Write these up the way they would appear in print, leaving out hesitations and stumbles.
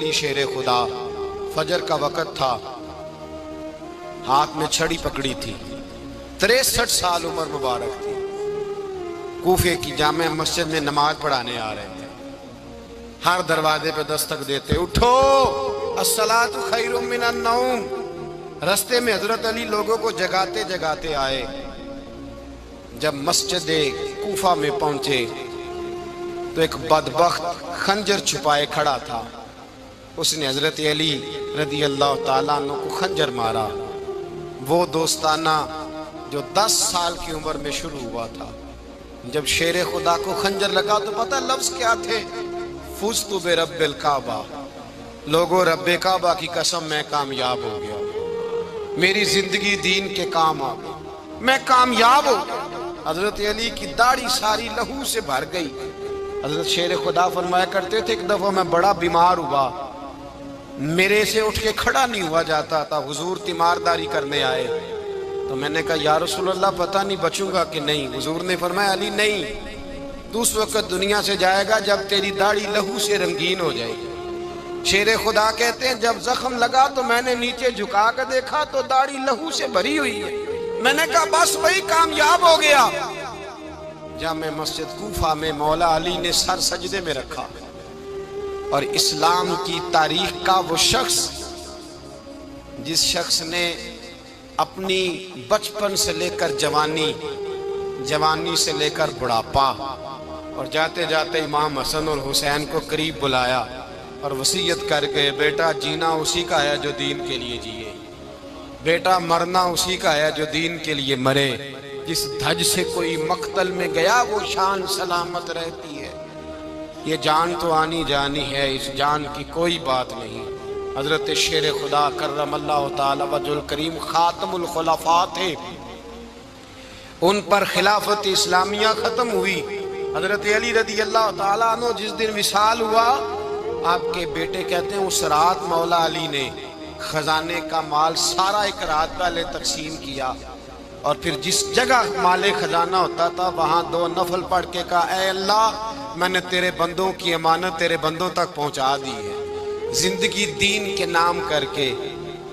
علی شیر خدا، فجر کا وقت تھا، ہاتھ میں چھڑی پکڑی تھی، 63 سال عمر مبارک تھی، کوفے کی جامع مسجد میں نماز پڑھانے آ رہے تھے۔ ہر دروازے پہ دستک دیتے، اٹھو الصلاۃ خیر من النوم۔ رستے میں حضرت علی لوگوں کو جگاتے جگاتے آئے۔ جب مسجد کوفہ میں پہنچے تو ایک بدبخت خنجر چھپائے کھڑا تھا، اس نے حضرت علی رضی اللہ تعالیٰ عنہ کو خنجر مارا۔ وہ دوستانہ جو 10 سال کی عمر میں شروع ہوا تھا، جب شیر خدا کو خنجر لگا تو پتہ لفظ کیا تھے؟ فزت برب الکعبہ، لوگوں رب کعبہ کی قسم میں کامیاب ہو گیا، میری زندگی دین کے کام آ گئی، میں کامیاب ہو گیا۔ حضرت علی کی داڑھی ساری لہو سے بھر گئی۔ حضرت شیر خدا فرمایا کرتے تھے، ایک دفعہ میں بڑا بیمار ہوا، میرے سے اٹھ کے کھڑا نہیں ہوا جاتا تھا، حضور تیمارداری کرنے آئے تو میں نے کہا یا رسول اللہ پتہ نہیں بچوں گا کہ نہیں۔ حضور نے فرمایا علی نہیں، تو اس وقت دنیا سے جائے گا جب تیری داڑھی لہو سے رنگین ہو جائے گی۔ شیر خدا کہتے ہیں جب زخم لگا تو میں نے نیچے جھکا کر دیکھا تو داڑھی لہو سے بھری ہوئی ہے، میں نے کہا بس وہی کامیاب ہو گیا۔ جامع مسجد کوفہ میں مولا علی نے سر سجدے میں رکھا، اور اسلام کی تاریخ کا وہ شخص جس شخص نے اپنی بچپن سے لے کر جوانی، جوانی سے لے کر بڑھاپا، اور جاتے جاتے امام حسن اور حسین کو قریب بلایا اور وصیت کر کے بیٹا جینا اسی کا ہے جو دین کے لیے جیے، بیٹا مرنا اسی کا ہے جو دین کے لیے مرے، جس دھج سے کوئی مقتل میں گیا وہ شان سلامت رہتی ہے، یہ جان تو آنی جانی ہے، اس جان کی کوئی بات نہیں۔ حضرت شیر خدا کرم اللہ تعالی وجہ الکریم خاتم الخلفاء تھے، ان پر خلافت اسلامیہ ختم ہوئی۔ حضرت علی رضی اللہ تعالیٰ عنہ جس دن وصال ہوا، آپ کے بیٹے کہتے ہیں اس رات مولا علی نے خزانے کا مال سارا ایک رات پہلے تقسیم کیا، اور پھر جس جگہ مال خزانہ ہوتا تھا وہاں 2 نفل پڑھ کے کہا اے اللہ میں نے تیرے بندوں کی امانت تیرے بندوں تک پہنچا دی ہے۔ زندگی دین کے نام کر کے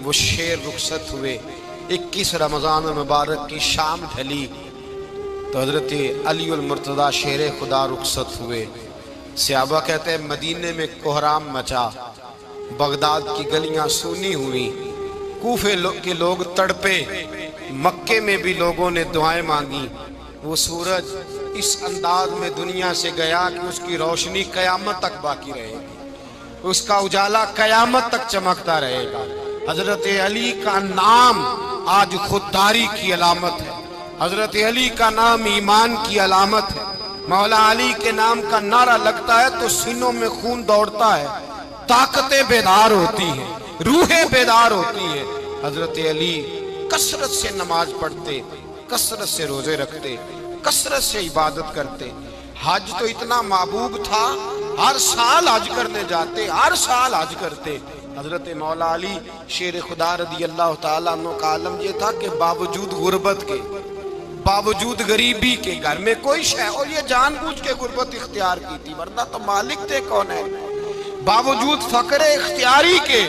وہ شیر رخصت ہوئے۔ 21 رمضان المبارک کی شام ڈھلی تو حضرت علی المرتضیٰ شیر خدا رخصت ہوئے۔ صحابہ کہتے ہیں مدینے میں کوہرام مچا، بغداد کی گلیاں سونی ہوئی، کوفے کے لوگ تڑپے، مکے میں بھی لوگوں نے دعائیں مانگی۔ وہ سورج اس انداز میں دنیا سے گیا کہ اس کی روشنی قیامت تک باقی رہے گی، اس کا اجالا قیامت تک چمکتا رہے گا۔ حضرت علی کا نام آج خودداری کی علامت ہے، حضرت علی کا نام ایمان کی علامت ہے۔ مولا علی کے نام کا نعرہ لگتا ہے تو سینوں میں خون دوڑتا ہے، طاقتیں بیدار ہوتی ہیں، روحیں بیدار ہوتی ہیں۔ حضرت علی کثرت سے نماز پڑھتے، کثرت سے روزے رکھتے، کثرت سے عبادت کرتے۔ حج تو اتنا محبوب تھا، ہر سال حج کرنے جاتے، ہر سال حج کرتے۔ حضرت مولا علی شیر خدا رضی اللہ تعالیٰ عنہ کا عالم یہ تھا کہ باوجود غربت کے، باوجود غریبی کے، گھر میں کوئی شے، اور یہ جان بوجھ کے غربت اختیار کی تھی ورنہ تو مالک تھے کون ہے، باوجود فقر اختیاری کے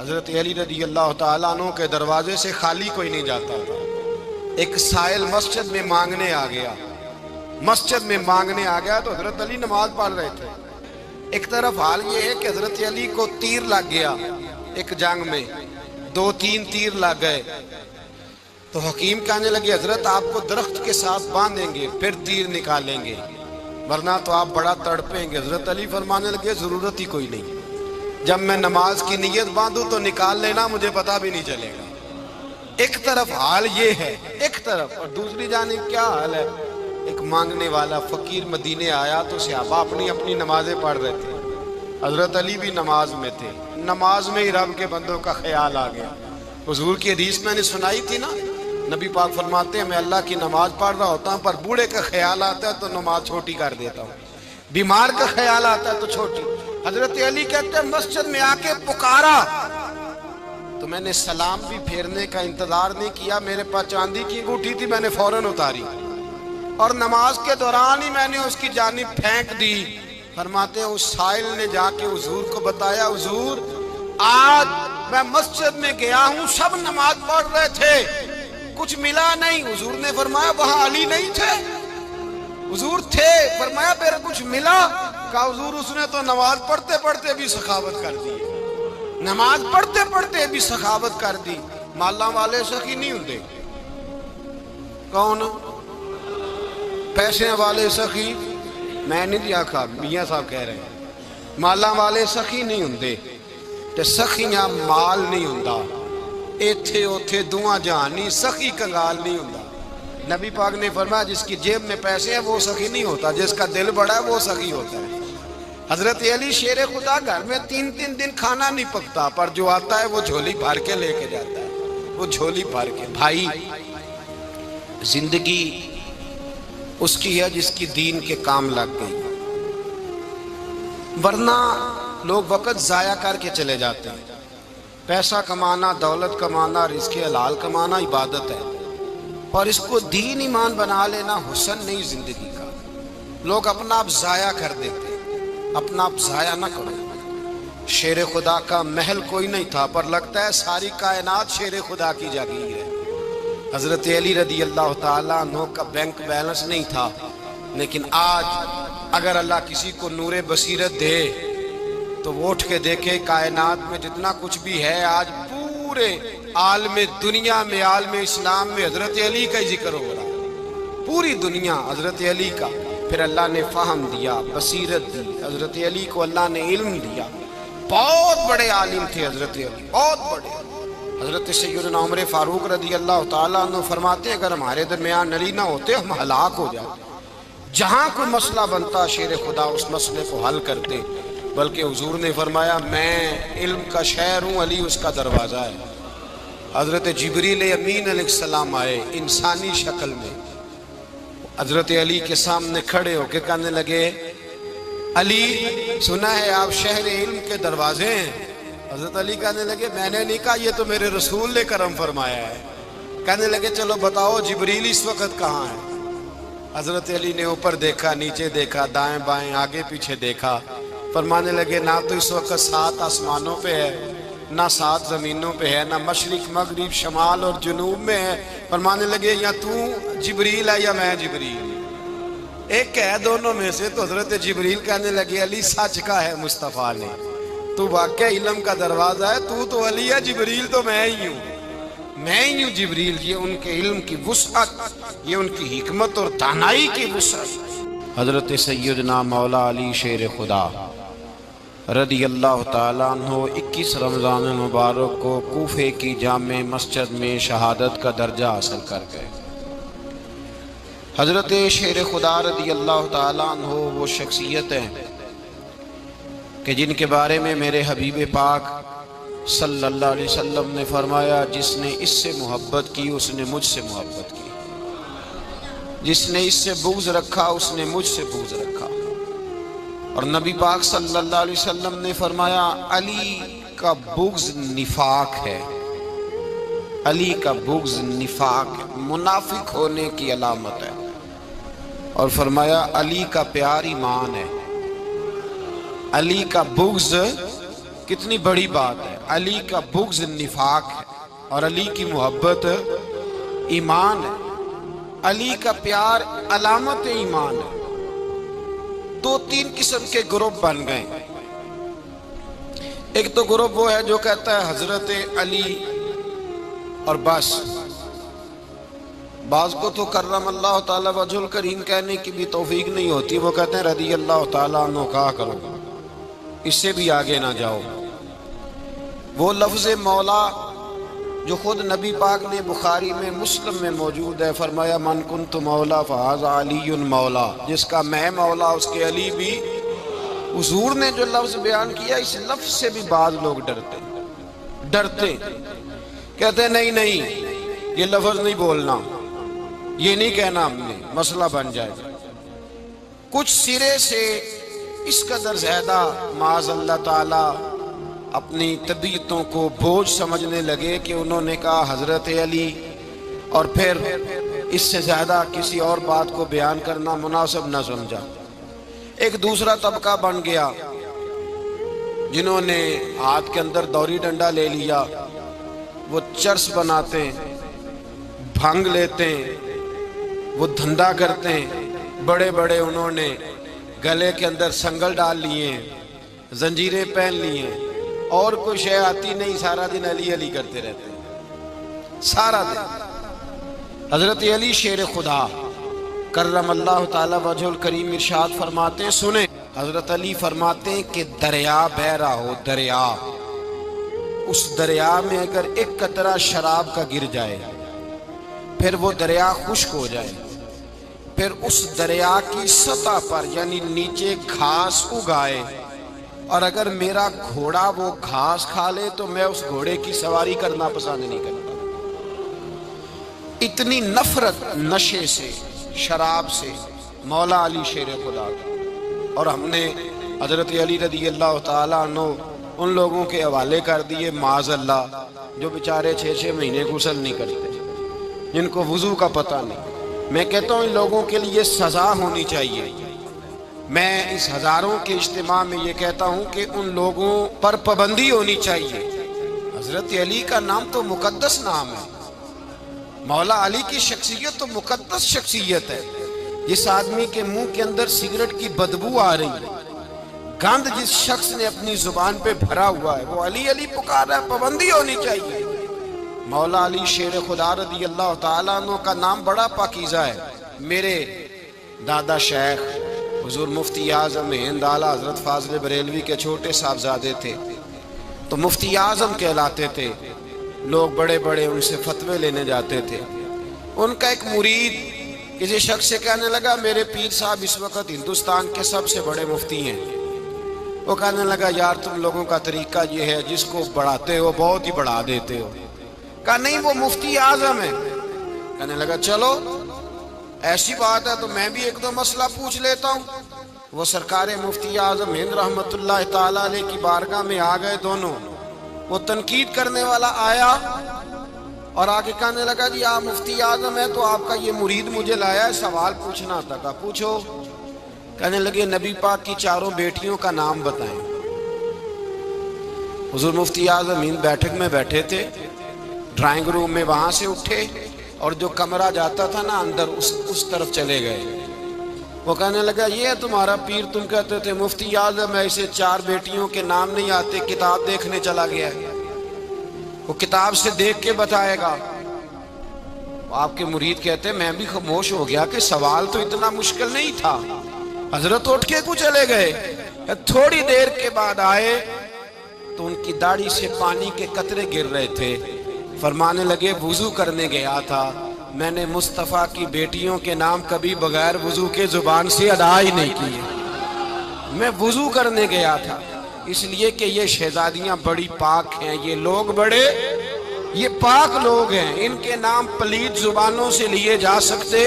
حضرت علی رضی اللہ تعالیٰ عنہ کے دروازے سے خالی کوئی نہیں جاتا تھا۔ ایک سائل مسجد میں مانگنے آ گیا، مسجد میں مانگنے آ گیا تو حضرت علی نماز پڑھ رہے تھے۔ ایک طرف حال یہ ہے کہ حضرت علی کو تیر لگ گیا، ایک جنگ میں 2-3 تیر لگ گئے تو حکیم کہنے لگے حضرت آپ کو درخت کے ساتھ باندھیں گے پھر تیر نکالیں گے ورنہ تو آپ بڑا تڑپیں گے۔ حضرت علی فرمانے لگے ضرورت ہی کوئی نہیں، جب میں نماز کی نیت باندھوں تو نکال لینا، مجھے پتہ بھی نہیں چلے گا۔ ایک طرف حال یہ ہے، ایک طرف، اور دوسری جانب کیا حال ہے؟ ایک مانگنے والا فقیر مدینے آیا تو صحابہ اپنی اپنی نمازیں پڑھ رہے تھے، حضرت علی بھی نماز میں تھے، نماز میں ہی رب کے بندوں کا خیال آ گیا۔ حضور کی حدیث میں نے سنائی تھی نا، نبی پاک فرماتے ہیں میں اللہ کی نماز پڑھ رہا ہوتا ہوں پر بوڑھے کا خیال آتا ہے تو نماز چھوٹی کر دیتا ہوں، بیمار کا خیال آتا ہے تو چھوٹی۔ حضرت علی کہتے ہیں مسجد میں آ کے پکارا تو میں نے سلام بھی پھیرنے کا انتظار نہیں کیا، میرے پاس چاندی کی انگوٹھی تھی، میں نے فوراً اتاری اور نماز کے دوران ہی میں نے اس کی جانب پھینک دی فرماتے ہیں اس سائل نے جا کے حضور کو بتایا، حضور آج میں مسجد میں گیا ہوں، سب نماز پڑھ رہے تھے، کچھ ملا نہیں۔ حضور نے فرمایا وہاں علی نہیں تھے؟ حضور تھے۔ فرمایا پھر کچھ ملا؟ کہا حضور اس نے تو نماز پڑھتے پڑھتے بھی سخاوت کر دی، نماز پڑھتے پڑھتے بھی سخاوت کر دی۔ مالاں والے سخی نہیں ہوندے؟ کون؟ پیسے والے سخی؟ میں نہیں آکھا، میاں صاحب کہہ رہے ہیں مالاں والے سخی نہیں ہوندے، تے سخیاں مال نہیں ہوندا، ایتھے اوتھے دعا جہانی سخی کنگال نہیں ہوندا۔ نبی پاک نے فرمایا جس کی جیب میں پیسے ہیں وہ سخی نہیں ہوتا، جس کا دل بڑا ہے وہ سخی ہوتا ہے۔ حضرت علی شیر خدا گھر میں 3 دن کھانا نہیں پکتا، پر جو آتا ہے وہ جھولی بھر کے لے کے جاتا ہے، وہ جھولی بھر کے۔ بھائی زندگی اس کی ہے جس کی دین کے کام لگ گئی، ورنہ لوگ وقت ضائع کر کے چلے جاتے ہیں۔ پیسہ کمانا، دولت کمانا، رزق حلال کمانا عبادت ہے، اور اس کو دین ایمان بنا لینا حسن نہیں زندگی کا۔ لوگ اپنا آپ ضائع کر دیتے، اپنا آپ ضائع نہ کرو۔ شیر خدا کا محل کوئی نہیں تھا، پر لگتا ہے ساری کائنات شیر خدا کی جاگیر ہے۔ حضرت علی رضی اللہ تعالیٰ عنہ کا بینک بیلنس نہیں تھا، لیکن آج اگر اللہ کسی کو نور بصیرت دے تو وہ اٹھ کے دیکھے کائنات میں جتنا کچھ بھی ہے، آج پورے عالم دنیا میں، عالم اسلام میں حضرت علی کا ہی ذکر ہو رہا ہے، پوری دنیا حضرت علی کا۔ پھر اللہ نے فہم دیا، بصیرت دی، حضرت علی کو اللہ نے علم دیا۔ بہت بڑے عالم تھے حضرت علی، بہت بڑے۔ حضرت سیدنا عمر فاروق رضی اللہ تعالیٰ عنہ فرماتے ہیں اگر ہمارے درمیان علی نہ ہوتے ہم ہلاک ہو جاتے، جہاں کوئی مسئلہ بنتا شیر خدا اس مسئلے کو حل کرتے، بلکہ حضور نے فرمایا میں علم کا شہر ہوں، علی اس کا دروازہ ہے۔ حضرت جبریل امین علیہ السلام آئے انسانی شکل میں، حضرت علی کے سامنے کھڑے ہو کے کہنے لگے علی سنا ہے آپ شہر علم کے دروازے ہیں؟ حضرت علی کہنے لگے میں نے نہیں کہا، یہ تو میرے رسول نے کرم فرمایا ہے۔ کہنے لگے چلو بتاؤ جبریل اس وقت کہاں ہے؟ حضرت علی نے اوپر دیکھا، نیچے دیکھا، دائیں بائیں، آگے پیچھے دیکھا، فرمانے لگے نہ تو اس وقت 7 آسمانوں پہ ہے، نہ 7 زمینوں پہ ہے، نہ مشرق مغرب شمال اور جنوب میں ہے۔ فرمانے لگے یا تو جبریل ہے یا میں جبریل، ایک ہے دونوں میں سے۔ تو حضرت جبریل کہنے لگے علی سچ کا ہے مصطفیٰ نے، تو واقعہ علم کا دروازہ ہے، تو علی ہے، جبریل تو میں ہی ہوں، میں ہی ہوں جبریل۔ یہ ان کے علم کی وسعت، یہ ان کی حکمت اور دانائی کی وسعت۔ حضرت سیدنا مولا علی شیر خدا رضی اللہ تعالیٰ عنہ 21 رمضان مبارک کو کوفے کی جامع مسجد میں شہادت کا درجہ حاصل کر گئے۔ حضرت شیر خدا رضی اللہ تعالیٰ عنہ وہ شخصیت ہیں کہ جن کے بارے میں میرے حبیب پاک صلی اللہ علیہ وسلم نے فرمایا جس نے اس سے محبت کی اس نے مجھ سے محبت کی، جس نے اس سے بغض رکھا اس نے مجھ سے بغض رکھا۔ اور نبی پاک صلی اللہ علیہ وسلم نے فرمایا علی کا بغض نفاق ہے، علی کا بغض نفاق منافق ہونے کی علامت ہے، اور فرمایا علی کا پیار ایمان ہے۔ علی کا بغض کتنی بڑی بات ہے، علی کا بغض نفاق ہے اور علی کی محبت ایمان ہے، علی کا پیار علامت ایمان ہے۔ 2-3 قسم کے گروپ بن گئے۔ ایک تو گروپ وہ ہے جو کہتا ہے حضرت علی اور بس، بعض کو تو کرم اللہ تعالیٰ وجہ الکریم کہنے کی بھی توفیق نہیں ہوتی، وہ کہتے ہیں رضی اللہ تعالیٰ عنہ کہا کرو، اس سے بھی آگے نہ جاؤ۔ وہ لفظ مولا جو خود نبی پاک نے بخاری میں مسلم میں موجود ہے، فرمایا من کنت مولا فہذا علی مولا، جس کا میں مولا اس کے علی بھی۔ حضور نے جو لفظ بیان کیا اس لفظ سے بھی بعض لوگ ڈرتے کہتے ہیں نہیں یہ لفظ نہیں بولنا، یہ نہیں کہنا، ہم نے مسئلہ بن جائے گا۔ کچھ سرے سے اس قدر زیادہ معاذ اللہ تعالی اپنی طبیعتوں کو بوجھ سمجھنے لگے کہ انہوں نے کہا حضرت علی، اور پھر اس سے زیادہ کسی اور بات کو بیان کرنا مناسب نہ سمجھا۔ ایک دوسرا طبقہ بن گیا جنہوں نے ہاتھ کے اندر دوری ڈنڈا لے لیا، وہ چرس بناتے ہیں، بھنگ لیتے ہیں، وہ دھندا کرتے ہیں، بڑے بڑے انہوں نے گلے کے اندر سنگل ڈال لیے ہیں، زنجیریں پہن لی ہیں، اور کوئی شے آتی نہیں، سارا دن علی علی کرتے رہتے ہیں سارا دن۔ حضرت علی شیر خدا کرم اللہ تعالی وجہ الکریم ارشاد فرماتے ہیں، سنیں، حضرت علی فرماتے ہیں کہ دریا بہ رہا ہو، دریا، اس دریا میں اگر ایک قطرہ شراب کا گر جائے، پھر وہ دریا خشک ہو جائے، پھر اس دریا کی سطح پر یعنی نیچے گھاس اگائے، اور اگر میرا گھوڑا وہ گھاس کھا لے تو میں اس گھوڑے کی سواری کرنا پسند نہیں کرتا۔ اتنی نفرت نشے سے، شراب سے مولا علی شیر خدا کا۔ اور ہم نے حضرت علی رضی اللہ تعالیٰ عنہ ان لوگوں کے حوالے کر دیے معاذ اللہ جو بیچارے 6 مہینے غسل نہیں کرتے، جن کو وضو کا پتہ نہیں۔ میں کہتا ہوں ان لوگوں کے لیے سزا ہونی چاہیے۔ میں اس ہزاروں کے اجتماع میں یہ کہتا ہوں کہ ان لوگوں پر پابندی ہونی چاہیے۔ حضرت علی کا نام تو مقدس نام ہے، مولا علی کی شخصیت تو مقدس شخصیت ہے۔ جس آدمی کے منہ کے اندر سگریٹ کی بدبو آ رہی ہے، گند جس شخص نے اپنی زبان پہ بھرا ہوا ہے، وہ علی علی پکار رہا ہے، پابندی ہونی چاہیے۔ مولا علی شیر خدا رضی اللہ تعالیٰ عنہ کا نام بڑا پاکیزہ ہے۔ میرے دادا شیخ حضور مفتی اعظم ہند اعلیٰ حضرت فاضل بریلوی کے چھوٹے صاحبزادے تھے، تو مفتی اعظم کہلاتے تھے، لوگ بڑے بڑے ان سے فتوے لینے جاتے تھے۔ ان کا ایک مرید کسی شخص سے کہنے لگا میرے پیر صاحب اس وقت ہندوستان کے سب سے بڑے مفتی ہیں۔ وہ کہنے لگا یار تم لوگوں کا طریقہ یہ ہے، جس کو بڑھاتے ہو بہت ہی بڑھا دیتے ہو۔ کہا نہیں وہ مفتی اعظم ہے۔ کہنے لگا چلو ایسی بات ہے تو میں بھی ایک دو مسئلہ پوچھ لیتا ہوں۔ وہ سرکار مفتی اعظم ہند رحمت اللہ تعالیٰ علیہ کی بارگاہ میں آ گئے دونوں۔ وہ تنقید کرنے والا آیا اور آگے کہنے لگا جی آپ مفتی اعظم ہے تو آپ کا یہ مرید مجھے لایا ہے، سوال پوچھنا تھا۔ کہا پوچھو۔ کہنے لگے نبی پاک کی 4 بیٹیوں کا نام بتائیں۔ حضور مفتی اعظم ہند بیٹھک میں بیٹھے تھے، ڈرائنگ روم میں، وہاں سے اٹھے اور جو کمرہ جاتا تھا نا اندر اس طرف چلے گئے۔ وہ کہنے لگا یہ ہے تمہارا پیر، تم کہتے تھے مفتی اعظم ہے، اسے 4 بیٹیوں کے نام نہیں آتے، کتاب دیکھنے چلا گیا ہے، وہ کتاب سے دیکھ کے بتائے گا۔ آپ کے مرید کہتے میں بھی خاموش ہو گیا کہ سوال تو اتنا مشکل نہیں تھا۔ حضرت اٹھ کے کو چلے گئے، تھوڑی دیر کے بعد آئے تو ان کی داڑھی سے پانی کے قطرے گر رہے تھے۔ فرمانے لگے وضو کرنے گیا تھا، میں نے مصطفیٰ کی بیٹیوں کے نام کبھی بغیر وضو کے زبان سے ادا ہی نہیں کیے۔ میں وضو کرنے گیا تھا، اس لیے کہ یہ شہزادیاں بڑی پاک ہیں، یہ لوگ بڑے یہ پاک لوگ ہیں، ان کے نام پلید زبانوں سے لیے جا سکتے،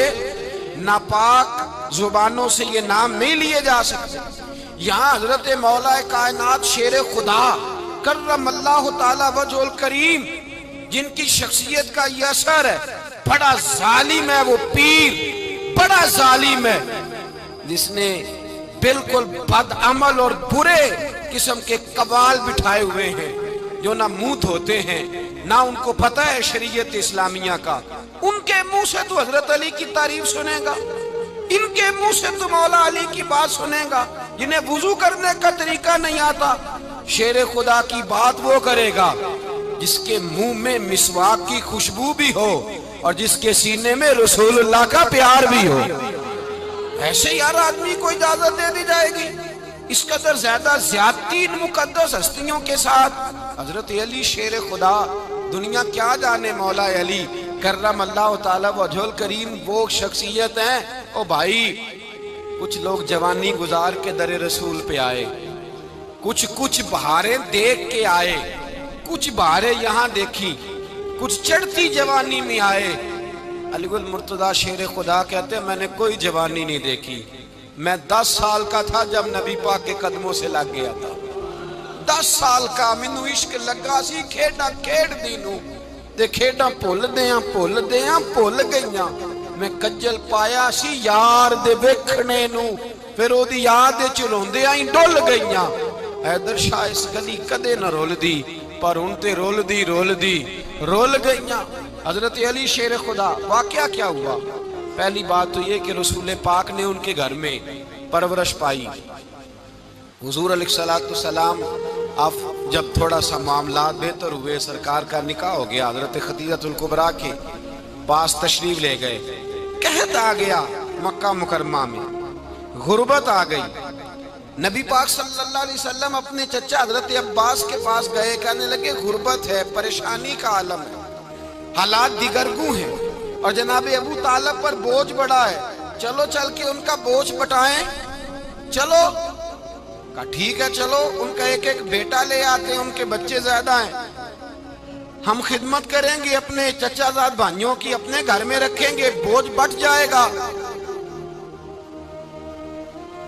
ناپاک زبانوں سے یہ نام نہیں لیے جا سکتے۔ یہاں حضرت مولا کائنات شیر خدا کرم اللہ تعالی وجہ الکریم جن کی شخصیت کا یہ اثر ہے، بڑا ظالم ہے وہ پیر، بڑا ظالم ہے جس نے بالکل بد عمل اور برے قسم کے قوال بٹھائے ہوئے ہیں، جو نہ منہ دھوتے ہیں نہ ان کو پتہ ہے شریعت اسلامیہ کا۔ ان کے منہ سے تو حضرت علی کی تعریف سنے گا، ان کے منہ سے تو مولا علی کی بات سنے گا، جنہیں وضو کرنے کا طریقہ نہیں آتا۔ شیر خدا کی بات وہ کرے گا جس کے منہ میں مسواک کی خوشبو بھی ہو اور جس کے سینے میں رسول اللہ کا پیار بھی ہو۔ ایسے یار آدمی کو اجازت دے دی جائے گی؟ اس قدر زیادہ زیادتی ان مقدس ہستیوں کے ساتھ۔ حضرت علی شیر خدا، دنیا کیا جانے مولا علی کرم اللہ تعالی وجہ الکریم وہ شخصیت ہیں۔ او بھائی کچھ لوگ جوانی گزار کے در رسول پہ آئے، کچھ بہاریں دیکھ کے آئے، کچھ بہاریں یہاں دیکھی، کچھ چڑھتی جوانی میں آئے۔ علی گل مرتضیٰ شیر خدا کہتے ہیں میں نے کوئی جوانی نہیں دیکھی، میں 10 سال کا تھا جب نبی پاک کے قدموں سے لگ گیا تھا۔ 10 سال کا مینوں عشق لگا سی، کھیڈا کھیڈ دی نو تے کھیڈا بھول گئیاں۔ میں کجل پایا سی یار دے ویکھنے نو، پھر وہ دی یاد روندے آئی ڈول گئیاں حیدر شاہ اس گلی کدے نہ رول دی پر ان تے رول گئیاں. حضرت علی شیر خدا واقعہ کیا ہوا؟ پہلی بات تو یہ کہ رسول پاک نے ان کے گھر میں پرورش پائی. حضور علیہ السلام اب جب تھوڑا سا معاملات بہتر ہوئے، سرکار کا نکاح ہو گیا، حضرت خدیجہ الکبریٰ کے پاس تشریف لے گئے. قحط آ گیا مکہ مکرمہ میں، غربت آ گئی. نبی پاک صلی اللہ علیہ وسلم اپنے چچا حضرت عباس کے پاس گئے، کہنے لگے غربت ہے، پریشانی کا عالم ہے، حالات دیگرگوں ہیں اور جناب ابو طالب پر بوجھ بڑا ہے، چلو چل کے ان کا بوجھ بٹائیں. چلو کہا ٹھیک ہے، چلو ان کا ایک ایک بیٹا لے آتے ہیں، ان کے بچے زیادہ ہیں، ہم خدمت کریں گے اپنے چچا زاد بھائیوں کی، اپنے گھر میں رکھیں گے، بوجھ بٹ جائے گا.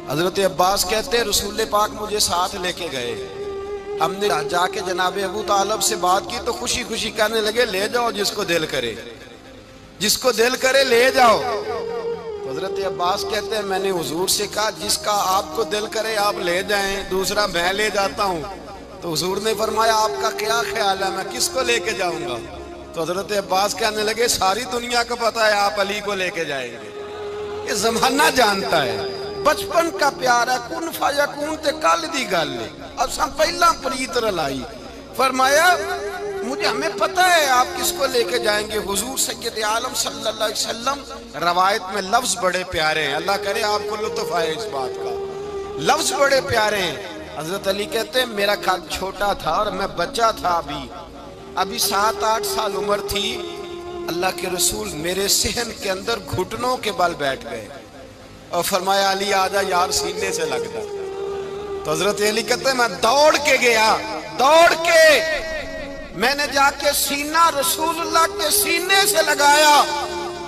حضرت عباس کہتے ہیں رسول پاک مجھے ساتھ لے کے گئے. ہم نے جا کے جناب ابو طالب سے بات کی تو خوشی خوشی کہنے لگے لے جاؤ جس کو دل کرے لے جاؤ. حضرت عباس کہتے ہیں میں نے حضور سے کہا جس کا آپ کو دل کرے آپ لے جائیں، دوسرا میں لے جاتا ہوں. تو حضور نے فرمایا آپ کا کیا خیال ہے، میں کس کو لے کے جاؤں گا؟ تو حضرت عباس کہنے لگے ساری دنیا کو پتا ہے آپ علی کو لے کے جائیں گے، یہ زمانہ جانتا ہے، بچپن کا پیار ہے، کن فیکون تے کل دی گل ہے، اب سب پہلا پریت رلائی. فرمایا ہمیں پتہ ہے آپ کس کو لے کے جائیں گے. حضور سید عالم صلی اللہ علیہ وسلم روایت میں لفظ بڑے پیارے ہیں، اللہ کرے آپ کو لطف آئے اس بات کا، لفظ بڑے پیارے ہیں. حضرت علی کہتے ہیں میرا قد چھوٹا تھا اور میں بچہ تھا، ابھی 7-8 سال عمر تھی. اللہ کے رسول میرے صحن کے اندر گھٹنوں کے بل بیٹھ گئے اور فرمایا علی آجا یار سینے سے لگ جا. تو حضرت علی کہتے ہیں میں دوڑ کے گیا، میں نے جا کے سینہ رسول اللہ کے سینے سے لگایا.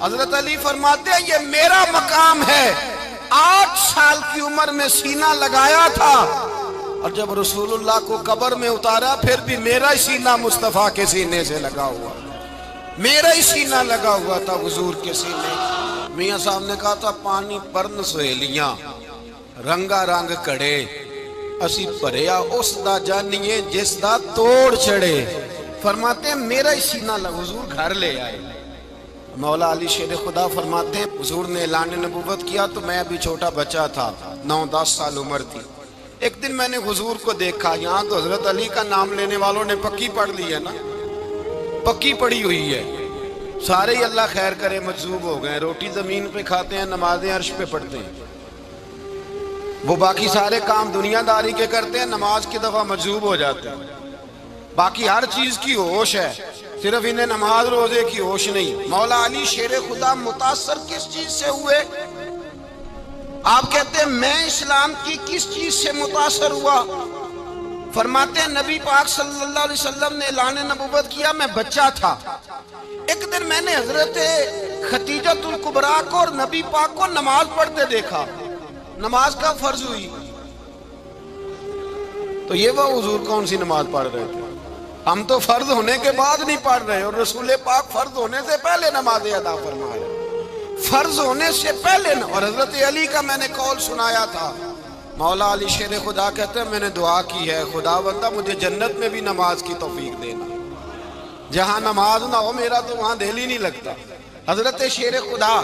حضرت علی فرماتے ہیں یہ میرا مقام ہے، 8 سال کی عمر میں سینہ لگایا تھا اور جب رسول اللہ کو قبر میں اتارا پھر بھی میرا ہی سینہ مصطفیٰ کے سینے سے لگا ہوا، میرا ہی سینہ لگا ہوا تھا حضور کے سینے. میاں صاحب نے کہا تھا پانی پرن سہیلیاں رنگا رنگ کڑے، اسی پریا اس دا جانیے جس دا توڑ چڑے. فرماتے ہیں میرا ہی سینہ لگا، حضور گھر لے آئے. مولا علی شیر خدا فرماتے ہیں حضور نے اعلان نبوت کیا تو میں ابھی چھوٹا بچہ تھا، 9-10 سال عمر تھی. ایک دن میں نے حضور کو دیکھا، یہاں تو حضرت علی کا نام لینے والوں نے پکی پڑھ لی ہے نا، پکی پڑی ہوئی ہے، سارے ہی اللہ خیر کرے مجذوب ہو گئے، روٹی زمین پہ کھاتے ہیں، نمازیں عرش پہ پڑھتے ہیں. وہ باقی سارے کام دنیا داری کے کرتے ہیں، نماز کی دفعہ مجذوب ہو جاتے ہیں. باقی ہر چیز کی ہوش ہے، صرف انہیں نماز روزے کی ہوش نہیں. مولا علی شیر خدا متاثر کس چیز سے ہوئے؟ آپ کہتے ہیں میں اسلام کی کس چیز سے متاثر ہوا؟ فرماتے ہیں نبی پاک صلی اللہ علیہ وسلم نے اعلان نبوت کیا، میں بچہ تھا. ایک دن میں نے حضرت خدیجہ الکبریٰ کو اور نبی پاک کو نماز پڑھتے دیکھا. نماز کا فرض ہوئی تو یہ وہ حضور کون سی نماز پڑھ رہے تھے؟ ہم تو فرض ہونے کے بعد نہیں پڑھ رہے، اور رسول پاک فرض ہونے سے پہلے نماز ادا فرما رہے، فرض ہونے سے پہلے. اور حضرت علی کا میں نے قول سنایا تھا. مولا علی شیر خدا کہتے ہیں میں نے دعا کی ہے خدا بندہ مجھے جنت میں بھی نماز کی توفیق دینا، جہاں نماز نہ ہو میرا تو وہاں دل ہی نہیں لگتا. حضرت شیر خدا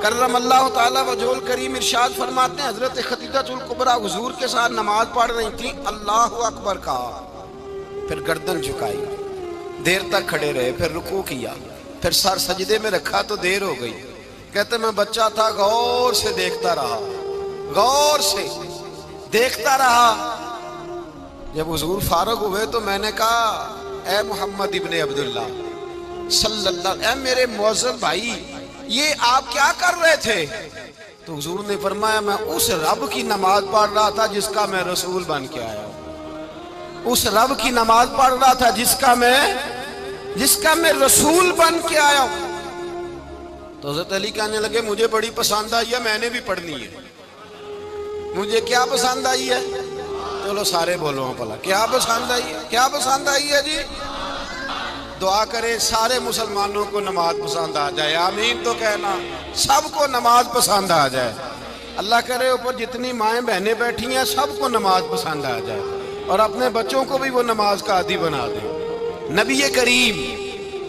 کرم اللہ تعالیٰ وجہ الکریم ارشاد فرماتے ہیں حضرت خدیجہ الکبریٰ حضور کے ساتھ نماز پڑھ رہی تھی، اللہ اکبر کہا، پھر گردن جھکائی، دیر تک کھڑے رہے، پھر رکوع کیا، پھر سر سجدے میں رکھا تو دیر ہو گئی. کہتے میں بچہ تھا، غور سے دیکھتا رہا، غور سے دیکھتا رہا. جب حضور فارغ ہوئے تو میں نے کہا اے محمد ابن عبداللہ صلی اللہ، اے میرے معظم بھائی یہ آپ کیا کر رہے تھے؟ تو حضور نے فرمایا میں اس رب کی نماز پڑھ رہا تھا جس کا میں رسول بن کے آیا ہوں، اس رب کی نماز پڑھ رہا تھا جس کا میں رسول بن کے آیا ہوں. تو حضرت علی کہنے لگے مجھے بڑی پسند آئی ہے، میں نے بھی پڑھنی ہے. مجھے کیا پسند آئی ہے؟ چلو سارے بولو پلا کیا پسند آئی ہے؟ کیا پسند آئی ہے جی؟ دعا کریں سارے مسلمانوں کو نماز پسند آ جائے، آمین تو کہنا، سب کو نماز پسند آ جائے. اللہ کرے اوپر جتنی مائیں بہنیں بیٹھی ہیں سب کو نماز پسند آ جائے اور اپنے بچوں کو بھی وہ نماز کا عادی بنا دے۔ نبی کریم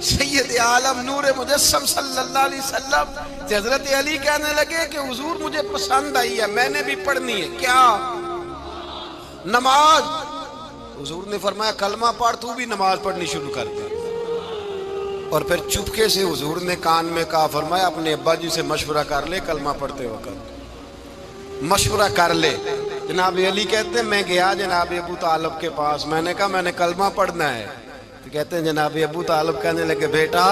سید عالم نور مجسم صلی اللہ علیہ وسلم سے حضرت علی کہنے لگے کہ حضور مجھے پسند آئی ہے، میں نے بھی پڑھنی ہے۔ کیا؟ نماز۔ حضور نے فرمایا کلمہ پڑھ، تو بھی نماز پڑھنی شروع کر دے۔ اور پھر چپکے سے حضور نے کان میں کہا، فرمایا اپنے ابا جی سے مشورہ کر لے کلمہ پڑھتے وقت، مشورہ کر لے۔ جناب علی کہتے ہیں میں گیا جناب ابو طالب کے پاس، میں نے کہا میں نے کلمہ پڑھنا ہے۔ تو کہتے ہیں جناب ابو طالب کہنے لگے بیٹا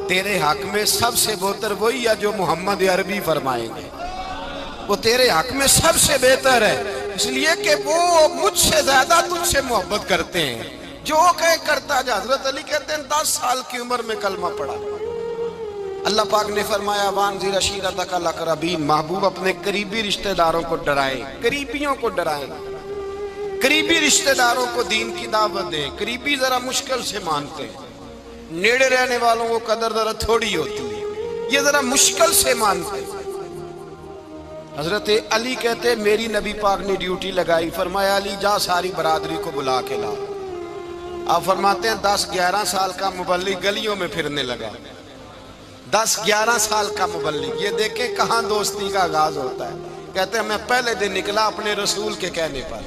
تیرے حق میں سب سے بہتر وہی ہے جو محمد عربی فرمائیں گے، وہ تیرے حق میں سب سے بہتر ہے، اس لیے کہ وہ مجھ سے زیادہ تجھ سے محبت کرتے ہیں، جو کہے کرتا جا۔ حضرت علی کہتے ہیں 10 سال کی عمر میں کلمہ پڑھا۔ اللہ پاک نے فرمایا وانذر عشیرتک الاقربین، محبوب اپنے قریبی رشتہ داروں کو ڈرائیں، قریبیوں کو ڈرائیں، قریبی رشتہ داروں کو دین کی دعوت دیں۔ قریبی ذرا مشکل سے مانتے ہیں، نیڑے رہنے والوں کو قدر ذرا تھوڑی ہوتی ہے، یہ ذرا مشکل سے مانتے ہیں۔ حضرت علی کہتے میری نبی پاک نے ڈیوٹی لگائی، فرمایا علی جا ساری برادری کو بلا کے لا۔ آپ فرماتے ہیں 10-11 سال کا مبلغ گلیوں میں پھرنے لگا، 10-11 سال کا مبلغ، یہ دیکھیں کہاں دوستی کا آغاز ہوتا ہے۔ کہتے ہیں میں پہلے دن نکلا اپنے رسول کے کہنے پر،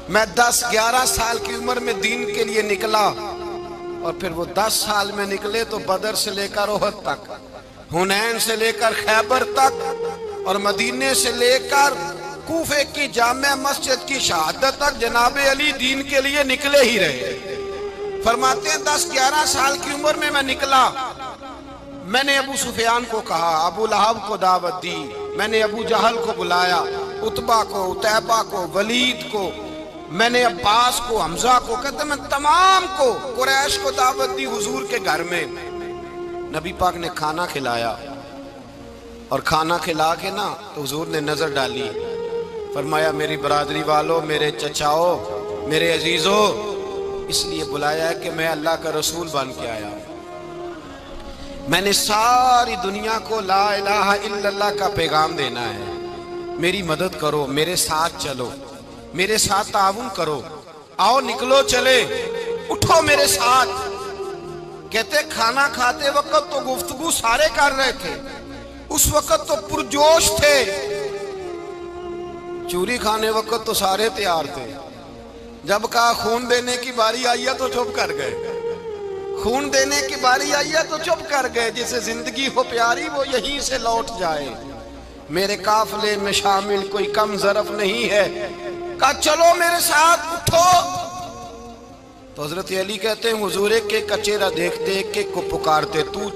میں 10-11 سال کی عمر میں دین کے لیے نکلا، اور پھر وہ 10 سال میں نکلے تو بدر سے لے کر احد تک، حنین سے لے کر خیبر تک، اور مدینے سے لے کر کوفے کی جامع مسجد کی شہادت تک جناب علی دین کے لیے نکلے ہی رہے۔ فرماتے ہیں 10-11 سال کی عمر میں میں نکلا، میں نے ابو سفیان کو کہا، ابو لہب کو دعوت دی، میں نے ابو جہل کو بلایا، عتبہ کو، عتیبہ کو، ولید کو، میں نے عباس کو، حمزہ کو، کہتے میں تمام کو، قریش کو دعوت دی حضور کے گھر میں۔ نبی پاک نے کھانا کھلایا، اور کھانا کھلا کے نا تو حضور نے نظر ڈالی، فرمایا میری برادری والوں، میرے چچاؤ، میرے عزیزوں، اس لیے بلایا ہے کہ میں اللہ کا رسول بن کے آیا ہوں، میں نے ساری دنیا کو لا الہ الا اللہ کا پیغام دینا ہے، میری مدد کرو، میرے ساتھ چلو، میرے ساتھ تعاون کرو، آؤ نکلو چلے، اٹھو میرے ساتھ۔ کہتے کھانا کھاتے وقت تو گفتگو سارے کر رہے تھے، اس وقت تو پرجوش تھے، چوری کھانے وقت تو سارے تیار تھے، جب کہا خون دینے کی باری آئی ہے تو چپ کر گئے، خون دینے کی باری آئی ہے تو چپ کر گئے، جسے زندگی ہو پیاری وہ یہیں سے لوٹ جائے، میرے قافلے میں شامل کوئی کم ظرف نہیں ہے، کہا چلو میرے ساتھ اٹھو۔ تو حضرت علی کہتے ہیں حضور ایک ایک کا چہرہ دیکھتے ایک ایک کو پکارتے، تو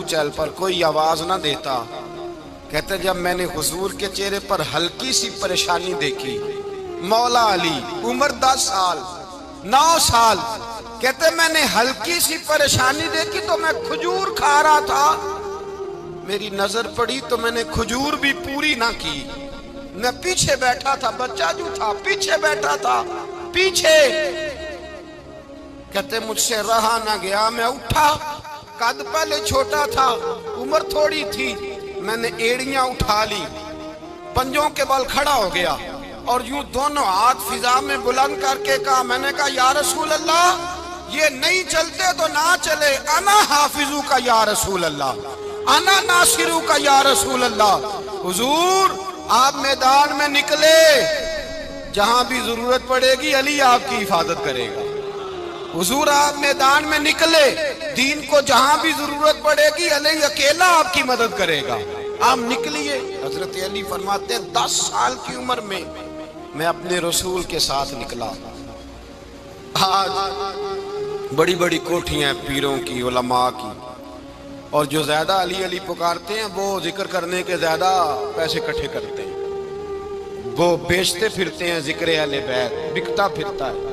چل پر کوئی آواز نہ دیتا۔ کہتے جب میں نے حضور کے چہرے پر ہلکی سی پریشانی دیکھی، مولا علی عمر 10 سال 9 سال، کہتے میں نے ہلکی سی پریشانی دیکھی تو میں کھجور کھا رہا تھا، میری نظر پڑی تو میں نے کھجور بھی پوری نہ کی، میں پیچھے بیٹھا تھا، بچہ جو تھا پیچھے بیٹھا تھا، پیچھے۔ کہتے مجھ سے رہا نہ گیا، میں اٹھا، قد پہلے چھوٹا تھا، عمر تھوڑی تھی، میں نے ایڑیاں اٹھا لی، پنجوں کے بل کھڑا ہو گیا، اور یوں دونوں ہاتھ فضا میں بلند کر کے کہا، میں نے کہا یا رسول اللہ یہ نہیں چلتے تو نہ چلے، انا حافظو کا یا رسول اللہ، انا ناصرو کا یا رسول اللہ۔ حضور آپ میدان میں نکلے، جہاں بھی ضرورت پڑے گی علی آپ کی حفاظت کرے گا۔ حضور آپ میدان میں نکلے، دین کو جہاں بھی ضرورت پڑے گی علی اکیلا آپ کی مدد کرے گا، آپ نکلیے۔ حضرت علی فرماتے ہیں 10 سال کی عمر میں اپنے رسول کے ساتھ نکلا۔ آج بڑی بڑی کوٹھیاں پیروں کی، علماء کی، اور جو زیادہ علی علی پکارتے ہیں وہ ذکر کرنے کے زیادہ پیسے اکٹھے کرتے ہیں، وہ بیچتے پھرتے ہیں ذکر اہل بیت، بکتا پھرتا ہے،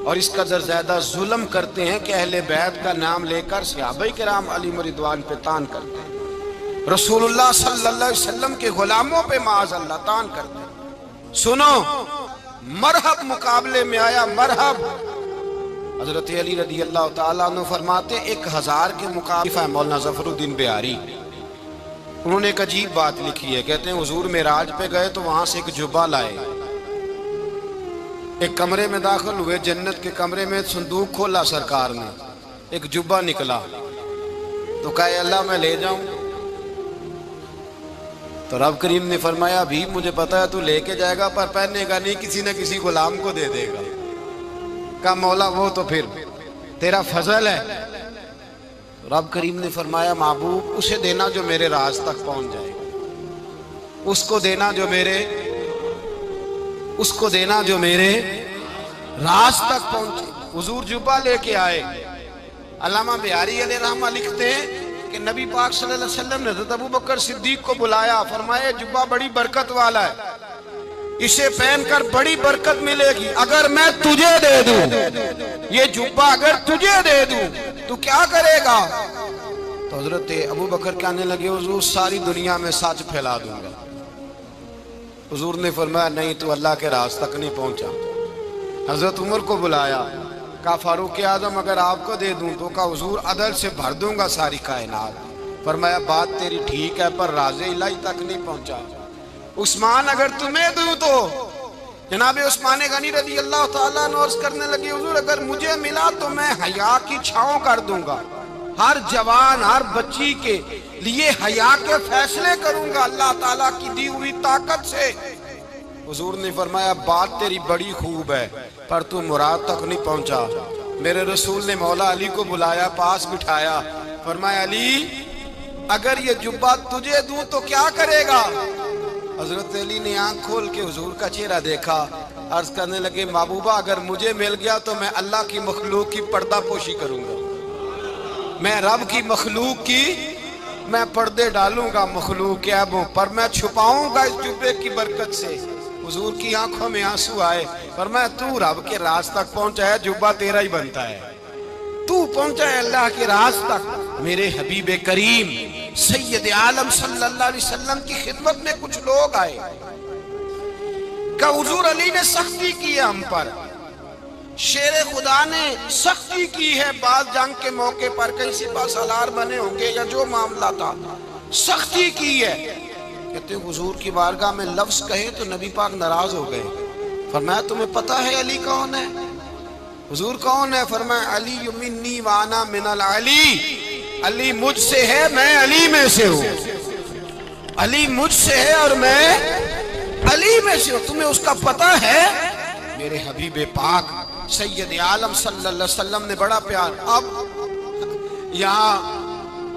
اور اس قدر زیادہ ظلم کرتے ہیں کہ اہل بیت کا نام لے کر صحابہ کرام علی رضوان پہ تان کرتے ہیں، رسول اللہ صلی اللہ علیہ وسلم کے غلاموں پہ معاذ اللہ تان کرتے ہیں۔ سنو مرحب مقابلے میں آیا، مرحب۔ حضرت علی رضی اللہ تعالیٰ عنہ فرماتے 1000 کے مقابلے مولانا ظفر الدین بہاری، انہوں نے ایک عجیب بات لکھی ہے، کہتے ہیں حضور معراج پہ گئے تو وہاں سے ایک جبہ لائے، ایک کمرے میں داخل ہوئے، جنت کے کمرے میں صندوق کھولا سرکار نے، ایک جبہ نکلا تو کہا اے اللہ میں لے جاؤں؟ تو رب کریم نے فرمایا بھی مجھے پتا ہے تو لے کے جائے گا پر پہننے گا نہیں، کسی نہ کسی غلام کو دے دے گا۔ کہا مولا وہ تو پھر تیرا فضل ہے۔ رب کریم نے فرمایا محبوب اسے دینا جو میرے راز تک پہنچ جائے، اس کو دینا جو میرے راز تک پہنچے۔ حضور جبہ لے کے آئے۔ علامہ بہاری علیہ رحمہ لکھتے ہیں کہ نبی پاک صلی اللہ علیہ وسلم نے حضرت ابوبکر صدیق کو بلایا، فرمایا جبہ بڑی برکت والا ہے، اسے پہن کر بڑی برکت ملے گی، اگر میں تجھے دے دوں، یہ جبہ اگر تجھے دے دوں تو کیا کرے گا؟ تو حضرت ابوبکر کہنے لگے حضور ساری دنیا میں سچ پھیلا دوں گا۔ حضور نے فرمایا نہیں تو اللہ کے راز تک نہیں پہنچا۔ حضرت عمر کو بلایا، کہا فاروق اعظم اگر آپ کو دے دوں تو کہا حضور عدل سے بھر دوں گا ساری کائنات۔ فرمایا بات تیری ٹھیک ہے پر راز الہی تک نہیں پہنچا۔ عثمان اگر تمہیں دوں تو جناب عثمان غنی رضی اللہ تعالیٰ عنہ عرض کرنے لگے حضور اگر مجھے ملا تو میں حیا کی چھاؤں کر دوں گا، ہر جوان ہر بچی کے لیے حیا کے فیصلے کروں گا اللہ تعالیٰ کی دی ہوئی طاقت سے۔ حضور نے فرمایا بات تیری بڑی خوب ہے پر تو مراد تک نہیں پہنچا۔ میرے رسول نے مولا علی کو بلایا، پاس بٹھایا، فرمایا علی اگر یہ جبہ تجھے دوں تو کیا کرے گا؟ حضرت علی نے آنکھ کھول کے حضور کا چہرہ دیکھا، عرض کرنے لگے محبوبہ اگر مجھے مل گیا تو میں اللہ کی مخلوق کی پردہ پوشی کروں گا، میں رب کی مخلوق کی میں پردے ڈالوں گا مخلوق کے عیبوں پر، میں چھپاؤں گا اس جبے کی برکت سے۔ حضور کی آنکھوں میں آنسو آئے، فرمایا تو رب کے راز تک پہنچا ہے، جبہ تیرا ہی بنتا ہے، تو پہنچا ہے اللہ کے راز تک۔ میرے حبیب کریم سید عالم صلی اللہ علیہ وسلم کی خدمت میں کچھ لوگ آئے کہ حضور علی نے سختی کی ہے ہم پر، شیر خدا نے سختی کی ہے، بعض جنگ کے موقع پر کہیں سپہ سالار بنے ہوں گے یا جو معاملہ تھا سختی کی ہے۔ کہتے ہیں حضور کی بارگاہ میں لفظ کہے تو نبی پاک ناراض ہو گئے۔ فرمایا تمہیں پتا ہے علی کون ہے؟ حضور کون ہے؟ فرمایا علی منی وانا من العلی، علی مجھ سے ہے میں علی میں سے ہوں، علی مجھ سے ہے اور میں علی میں سے ہوں، تمہیں اس کا پتہ ہے؟ میرے حبیب پاک سید عالم صلی اللہ علیہ وسلم نے بڑا پیار۔ اب یہاں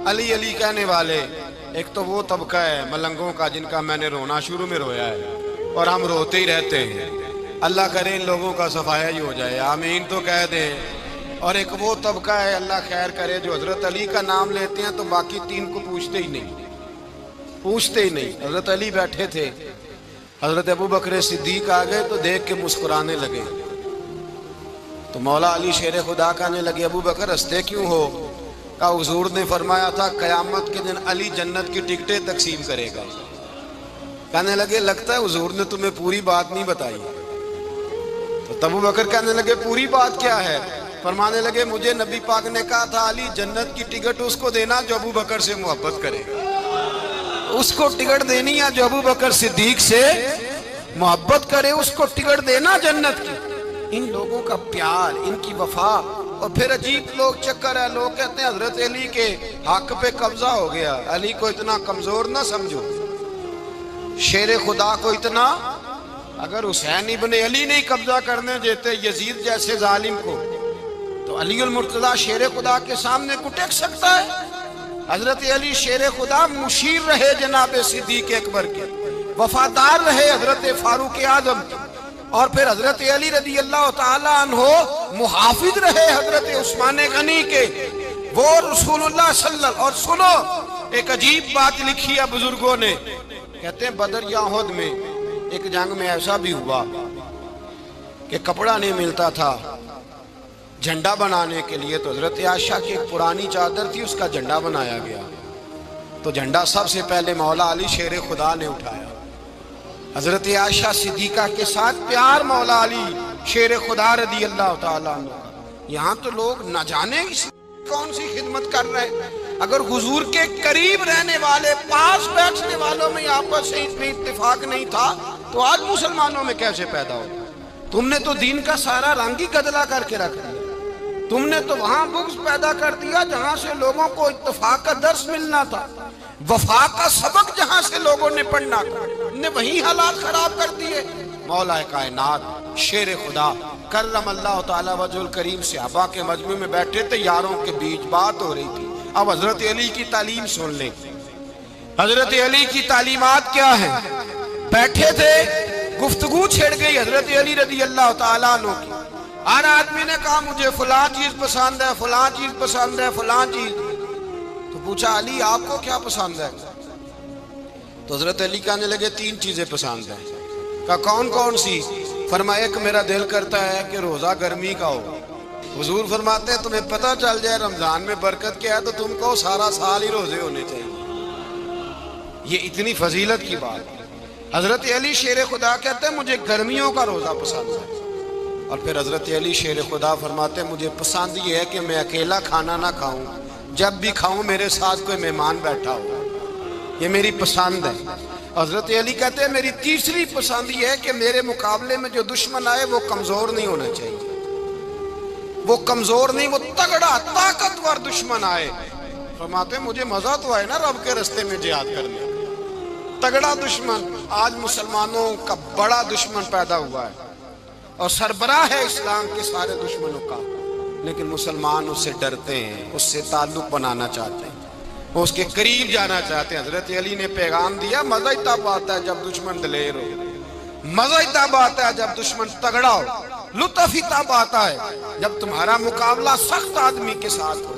علی علی کہنے والے ایک تو وہ طبقہ ہے ملنگوں کا جن کا میں نے رونا شروع میں رویا ہے اور ہم روتے ہی رہتے ہیں، اللہ کرے ان لوگوں کا صفایا ہی ہو جائے، آمین تو کہہ دیں۔ اور ایک وہ طبقہ ہے اللہ خیر کرے جو حضرت علی کا نام لیتے ہیں تو باقی تین کو پوچھتے ہی نہیں۔ حضرت علی بیٹھے تھے، حضرت ابوبکر صدیق آ گئے تو دیکھ کے مسکرانے لگے، تو مولا علی شیر خدا کہنے لگے ابوبکر ہنستے کیوں ہو؟ کہا حضور نے فرمایا تھا قیامت کے دن علی جنت کی ٹکٹیں تقسیم کرے گا۔ کہنے لگے لگتا ہے حضور نے تمہیں پوری بات نہیں بتائی۔ تو ابوبکر کہنے لگے پوری بات کیا ہے؟ فرمانے لگے مجھے نبی پاک نے کہا تھا علی جنت کی ٹکٹ اس کو دینا جو ابوبکر سے محبت کرے گا، اس کو ٹکٹ دینی ہے جو ابوبکر صدیق سے محبت کرے، اس کو ٹکٹ دینا جنت کی۔ ان لوگوں کا پیار، ان کی وفا۔ اور پھر عجیب لوگ چکر ہے، لوگ کہتے ہیں حضرت علی کے حق پہ قبضہ ہو گیا، علی کو اتنا کمزور نہ سمجھو، شیر خدا کو اتنا، اگر حسین ابن علی نہیں قبضہ کرنے دیتے یزید جیسے ظالم کو تو علی المرتضیٰ شیر خدا کے سامنے کو ٹیک سکتا ہے؟ حضرت علی شیر خدا مشیر رہے جناب صدیق اکبر کے، وفادار رہے حضرت فاروق اعظم کے، اور پھر حضرت علی رضی اللہ تعالیٰ عنہ محافظ رہے حضرت عثمان غنی کے، وہ رسول اللہ صلی اللہ علیہ وسلم۔ اور سنو ایک عجیب بات لکھی ہے بزرگوں نے، کہتے ہیں بدر یا احد میں ایک جنگ میں ایسا بھی ہوا کہ کپڑا نہیں ملتا تھا جھنڈا بنانے کے لیے، تو حضرت عائشہ کی ایک پرانی چادر تھی، اس کا جھنڈا بنایا گیا، تو جھنڈا سب سے پہلے مولا علی شیر خدا نے اٹھایا۔ حضرت عائشہ صدیقہ کے ساتھ پیار مولا علی شیر خدا رضی اللہ تعالیٰ عنہ کا۔ یہاں تو لوگ نہ جانے کون سی خدمت کر رہے ہیں، اگر حضور کے قریب رہنے والے پاس بیٹھنے والوں میں آپس سے اتنی اتفاق نہیں تھا تو آج مسلمانوں میں کیسے پیدا ہو؟ تم نے تو دین کا سارا رنگ ہی گدلا کر کے رکھ دیا. تم نے تو وہاں بغض پیدا کر دیا جہاں سے لوگوں کو اتفاق کا درس ملنا تھا، وفا کا سبق جہاں سے لوگوں نے پڑھنا تھا، نے وہی حالات خراب کر دیے. مولا کائنات شیر خدا کرم اللہ تعالی وجہ الکریم صحابہ کے مجمع میں بیٹھے تھے، یاروں کے بیچ بات ہو رہی تھی. اب حضرت علی کی تعلیم سن لیں. حضرت علی کی تعلیمات کیا ہیں؟ بیٹھے تھے، گفتگو چھڑ گئی حضرت علی رضی اللہ تعالیٰ عنہ کی. ہر آدمی نے کہا مجھے فلاں چیز پسند ہے، فلاں چیز پسند ہے، فلاں چیز. تو پوچھا علی آپ کو کیا پسند ہے؟ تو حضرت علی کہنے لگے 3 چیزیں پسند ہیں. کہا کون کون سی؟ فرمایا ایک میرا دل کرتا ہے کہ روزہ گرمی کا ہو. حضور فرماتے ہیں تمہیں پتہ چل جائے رمضان میں برکت کیا ہے تو تم کو سارا سال ہی روزے ہونے چاہیے. یہ اتنی فضیلت کی بات. حضرت علی شیر خدا کہتے ہیں مجھے گرمیوں کا روزہ پسند ہے. اور پھر حضرت علی شیر خدا فرماتے ہیں مجھے پسند یہ ہے کہ میں اکیلا کھانا نہ کھاؤں، جب بھی کھاؤں میرے ساتھ کوئی مہمان بیٹھا ہو. یہ میری پسند ہے. حضرت علی کہتے ہیں میری تیسری پسند یہ ہے کہ میرے مقابلے میں جو دشمن آئے وہ کمزور نہیں ہونا چاہیے. وہ کمزور نہیں، وہ تگڑا طاقتور دشمن آئے. فرماتے ہیں مجھے مزہ تو آئے نا رب کے رستے میں جہاد کرنے. تگڑا دشمن. آج مسلمانوں کا بڑا دشمن پیدا ہوا ہے اور سربراہ ہے اسلام کے سارے دشمنوں کا، لیکن مسلمان اس سے ڈرتے ہیں، اس سے تعلق بنانا چاہتے ہیں، وہ اس کے قریب جانا چاہتے ہیں. حضرت علی نے پیغام دیا مزہ ہی تب آتا ہے جب دشمن دلیر ہو، مزہ ہی تب آتا ہے جب دشمن تگڑا ہو، لطف ہی تب آتا ہے جب تمہارا مقابلہ سخت آدمی کے ساتھ ہو.